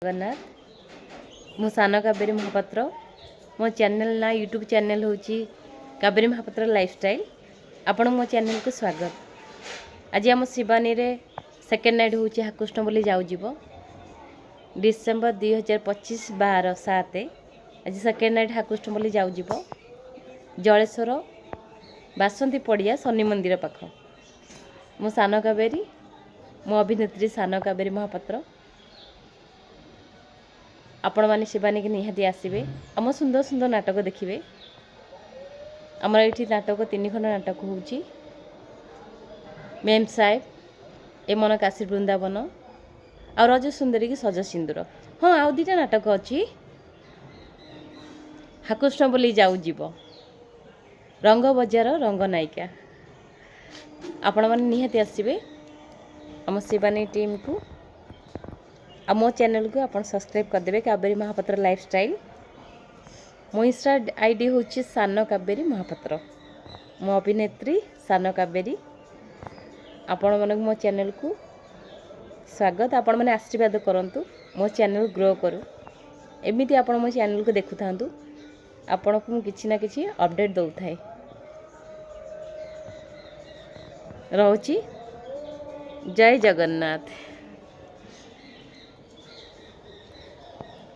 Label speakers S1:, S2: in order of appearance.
S1: जगन्नाथ मु सान कावेरी महापात्र मो चैनल ना यूट्यूब चैनल होची कावेरी महापात्र लाइफस्टाइल आपण मो चैनल को स्वागत। आज आम शिवानी रे सेकेंड नाइट होची हाकुष्ण बोली जाऊ जीव डिसेम्बर 2025 12/7 आज सेकेंड नाइट हाकुष्ण बोली जाऊ जीव जलेश्वर बासंती पड़िया शनि मंदिर पाख मो सान कावेरी मो अभिनेत्री सान कावेरी महापात्र आपण मैंने शिवानी की निहाती आसबे आम सुंदर सुंदर नाटक देखिए। आमर ये नाटक 3 खंड नाटक होची मेम साहेब ए मन काशी वृंदावन और रज सुंदरी की सज सिंदूर। हाँ आउ 2टा नाटक अच्छी हाकुष्ण बोली जाऊ जीव रंग बजार रंग नायिका आपण मैंने निहाती आसबे आम शिवानी टीम को आ मो चैनल को आप सब्सक्राइब करदे कावेरी महापात्र लाइफस्टाइल। मो इंस्टा आईडी हूँ सान कावेरी महापात्र मो अभिनेत्री सान कावेरी आपण मन मो चैनल को स्वागत। आपण मैंने आशीर्वाद करंतु मो चैनल ग्रो करू एमती आपण मो चैनल को देखु थांतु आपण को किछि ना किछि अपडेट दउ थाए रहउची। जय जगन्नाथ।